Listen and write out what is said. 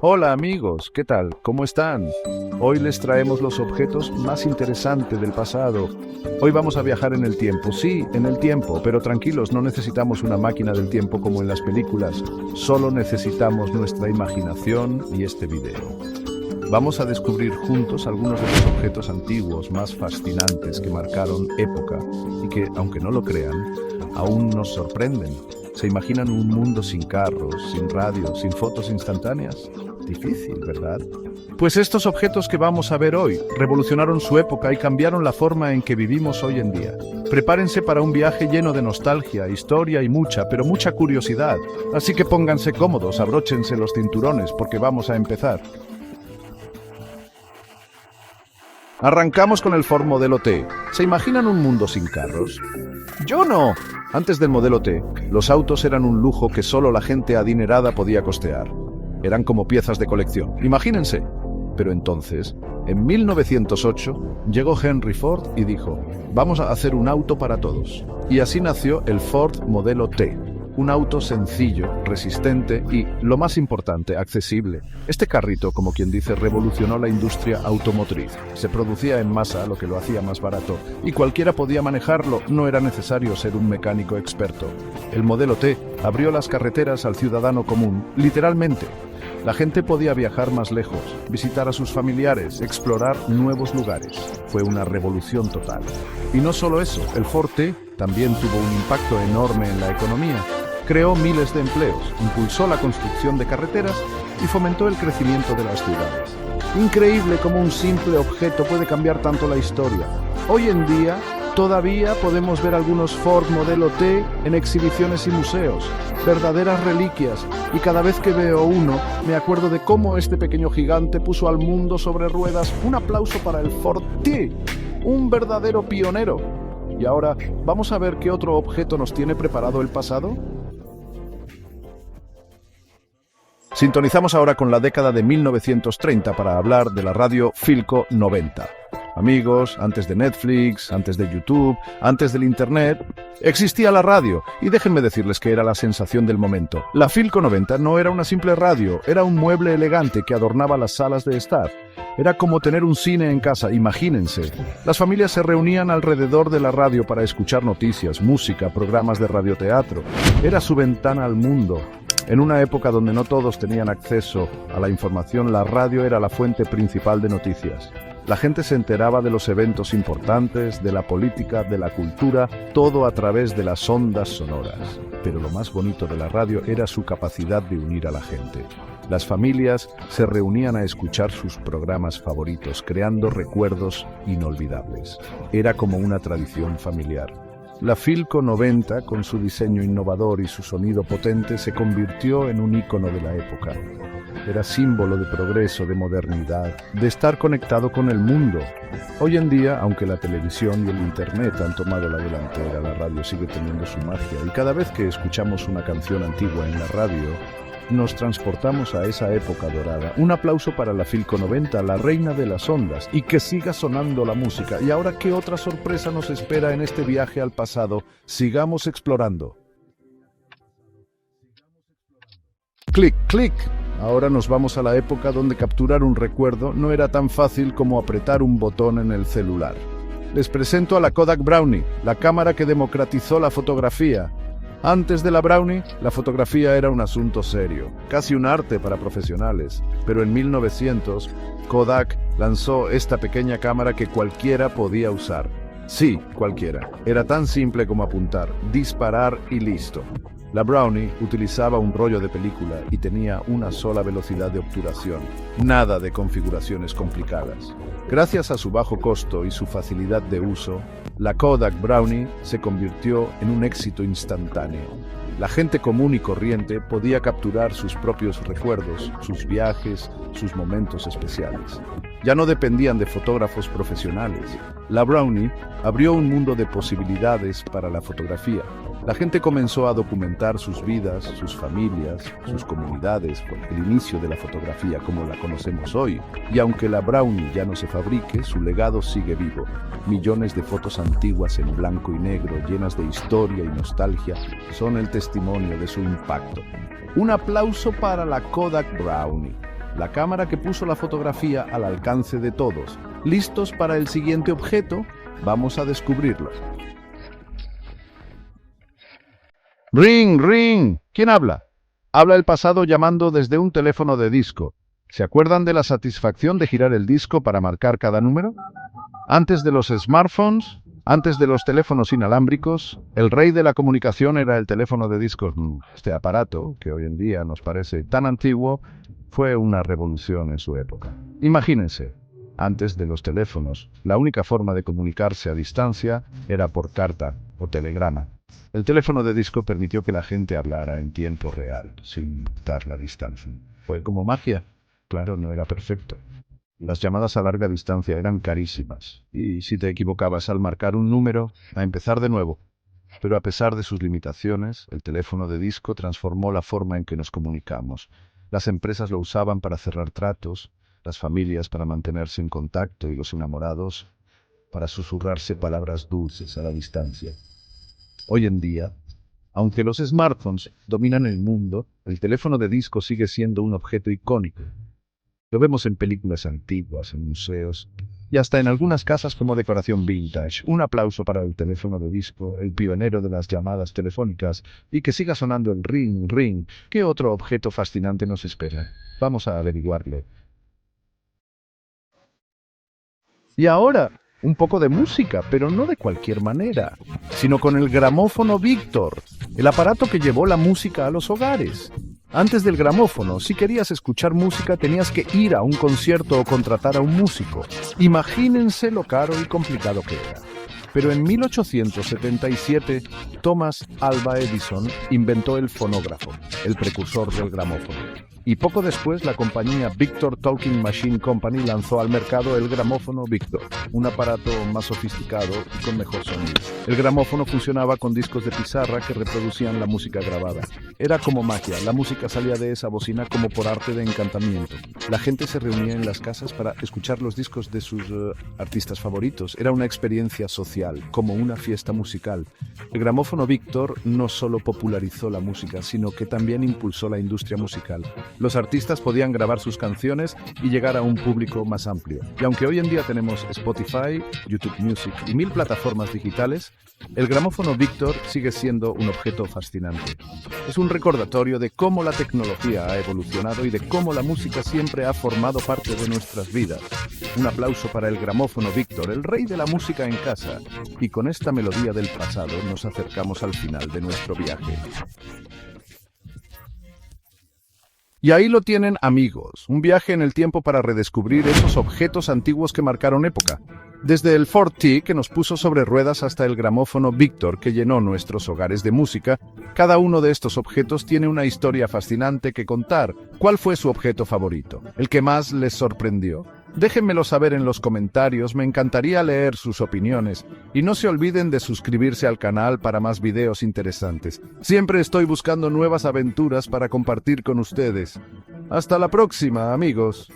Hola amigos, ¿qué tal? ¿Cómo están? Hoy les traemos los objetos más interesantes del pasado. Hoy vamos a viajar en el tiempo, sí, en el tiempo, pero tranquilos, no necesitamos una máquina del tiempo como en las películas, solo necesitamos nuestra imaginación y este video. Vamos a descubrir juntos algunos de los objetos antiguos más fascinantes que marcaron época y que, aunque no lo crean, aún nos sorprenden. ¿Se imaginan un mundo sin carros, sin radio, sin fotos instantáneas? Difícil, ¿verdad? Pues estos objetos que vamos a ver hoy revolucionaron su época y cambiaron la forma en que vivimos hoy en día. Prepárense para un viaje lleno de nostalgia, historia y pero mucha curiosidad. Así que pónganse cómodos, abróchense los cinturones porque vamos a empezar. Arrancamos con el Ford Modelo T. ¿Se imaginan un mundo sin carros? ¡Yo no! Antes del Modelo T, los autos eran un lujo que solo la gente adinerada podía costear. Eran como piezas de colección, imagínense. Pero entonces, en 1908, llegó Henry Ford y dijo, vamos a hacer un auto para todos. Y así nació el Ford Modelo T. Un auto sencillo, resistente y, lo más importante, accesible. Este carrito, como quien dice, revolucionó la industria automotriz. Se producía en masa, lo que lo hacía más barato, y cualquiera podía manejarlo, no era necesario ser un mecánico experto. El Modelo T abrió las carreteras al ciudadano común, literalmente. La gente podía viajar más lejos, visitar a sus familiares, explorar nuevos lugares. Fue una revolución total. Y no solo eso, el Ford T también tuvo un impacto enorme en la economía. Creó miles de empleos, impulsó la construcción de carreteras y fomentó el crecimiento de las ciudades. Increíble cómo un simple objeto puede cambiar tanto la historia. Hoy en día, todavía podemos ver algunos Ford Modelo T en exhibiciones y museos, verdaderas reliquias, y cada vez que veo uno, me acuerdo de cómo este pequeño gigante puso al mundo sobre ruedas. Un aplauso para el Ford T, un verdadero pionero. Y ahora, ¿vamos a ver qué otro objeto nos tiene preparado el pasado? Sintonizamos ahora con la década de 1930 para hablar de la radio Philco 90. Amigos, antes de Netflix, antes de YouTube, antes del Internet, existía la radio, y déjenme decirles que era la sensación del momento. La Philco 90 no era una simple radio, era un mueble elegante que adornaba las salas de estar. Era como tener un cine en casa, imagínense. Las familias se reunían alrededor de la radio para escuchar noticias, música, programas de radioteatro. Era su ventana al mundo. En una época donde no todos tenían acceso a la información, la radio era la fuente principal de noticias. La gente se enteraba de los eventos importantes, de la política, de la cultura, todo a través de las ondas sonoras. Pero lo más bonito de la radio era su capacidad de unir a la gente. Las familias se reunían a escuchar sus programas favoritos, creando recuerdos inolvidables. Era como una tradición familiar. La Philco 90, con su diseño innovador y su sonido potente, se convirtió en un ícono de la época. Era símbolo de progreso, de modernidad, de estar conectado con el mundo. Hoy en día, aunque la televisión y el Internet han tomado la delantera, la radio sigue teniendo su magia, y cada vez que escuchamos una canción antigua en la radio, nos transportamos a esa época dorada. Un aplauso para la Philco 90, la reina de las ondas, y que siga sonando la música. Y ahora, ¿qué otra sorpresa nos espera en este viaje al pasado? Sigamos explorando. Clic, clic. Ahora nos vamos a la época donde capturar un recuerdo no era tan fácil como apretar un botón en el celular. Les presento a la Kodak Brownie, la cámara que democratizó la fotografía. Antes de la Brownie, la fotografía era un asunto serio, casi un arte para profesionales. Pero en 1900, Kodak lanzó esta pequeña cámara que cualquiera podía usar. Sí, cualquiera. Era tan simple como apuntar, disparar y listo. La Brownie utilizaba un rollo de película y tenía una sola velocidad de obturación, nada de configuraciones complicadas. Gracias a su bajo costo y su facilidad de uso, la Kodak Brownie se convirtió en un éxito instantáneo. La gente común y corriente podía capturar sus propios recuerdos, sus viajes, sus momentos especiales. Ya no dependían de fotógrafos profesionales. La Brownie abrió un mundo de posibilidades para la fotografía. La gente comenzó a documentar sus vidas, sus familias, sus comunidades, con el inicio de la fotografía como la conocemos hoy. Y aunque la Brownie ya no se fabrique, su legado sigue vivo. Millones de fotos antiguas en blanco y negro, llenas de historia y nostalgia, son el testimonio de su impacto. Un aplauso para la Kodak Brownie. la cámara que puso la fotografía al alcance de todos. ¿Listos para el siguiente objeto? Vamos a descubrirlo. Ring, ring. ¿Quién habla? Habla el pasado llamando desde un teléfono de disco. ¿Se acuerdan de la satisfacción de girar el disco para marcar cada número? Antes de los smartphones, antes de los teléfonos inalámbricos, el rey de la comunicación era el teléfono de discos. Este aparato, que hoy en día nos parece tan antiguo, fue una revolución en su época. Imagínense, antes de los teléfonos, la única forma de comunicarse a distancia era por carta o telegrama. El teléfono de disco permitió que la gente hablara en tiempo real, sin dar la distancia. Fue como magia. Claro, no era perfecto. Las llamadas a larga distancia eran carísimas, y si te equivocabas al marcar un número, a empezar de nuevo. Pero a pesar de sus limitaciones, el teléfono de disco transformó la forma en que nos comunicamos. Las empresas lo usaban para cerrar tratos, las familias para mantenerse en contacto y los enamorados para susurrarse palabras dulces a la distancia. Hoy en día, aunque los smartphones dominan el mundo, el teléfono de disco sigue siendo un objeto icónico. Lo vemos en películas antiguas, en museos y hasta en algunas casas como decoración vintage. Un aplauso para el teléfono de disco, el pionero de las llamadas telefónicas, y que siga sonando el ring, ring. ¿Qué otro objeto fascinante nos espera? Vamos a averiguarlo. Y ahora, un poco de música, pero no de cualquier manera, sino con el gramófono Victor, el aparato que llevó la música a los hogares. Antes del gramófono, si querías escuchar música, tenías que ir a un concierto o contratar a un músico. Imagínense lo caro y complicado que era. Pero en 1877, Thomas Alva Edison inventó el fonógrafo, el precursor del gramófono. Y poco después, la compañía Victor Talking Machine Company lanzó al mercado el gramófono Victor, un aparato más sofisticado y con mejor sonido. El gramófono funcionaba con discos de pizarra que reproducían la música grabada. Era como magia, la música salía de esa bocina como por arte de encantamiento. La gente se reunía en las casas para escuchar los discos de sus artistas favoritos. Era una experiencia social, como una fiesta musical. El gramófono Victor no solo popularizó la música, sino que también impulsó la industria musical. Los artistas podían grabar sus canciones y llegar a un público más amplio. Y aunque hoy en día tenemos Spotify, YouTube Music y 1000 plataformas digitales, el gramófono Victor sigue siendo un objeto fascinante. Es un recordatorio de cómo la tecnología ha evolucionado y de cómo la música siempre ha formado parte de nuestras vidas. Un aplauso para el gramófono Victor, el rey de la música en casa. Y con esta melodía del pasado nos acercamos al final de nuestro viaje. Y ahí lo tienen, amigos, un viaje en el tiempo para redescubrir esos objetos antiguos que marcaron época. Desde el Ford T, que nos puso sobre ruedas, hasta el gramófono Victor, que llenó nuestros hogares de música, cada uno de estos objetos tiene una historia fascinante que contar. ¿Cuál fue su objeto favorito? ¿El que más les sorprendió? Déjenmelo saber en los comentarios, me encantaría leer sus opiniones. Y no se olviden de suscribirse al canal para más videos interesantes. Siempre estoy buscando nuevas aventuras para compartir con ustedes. Hasta la próxima, amigos.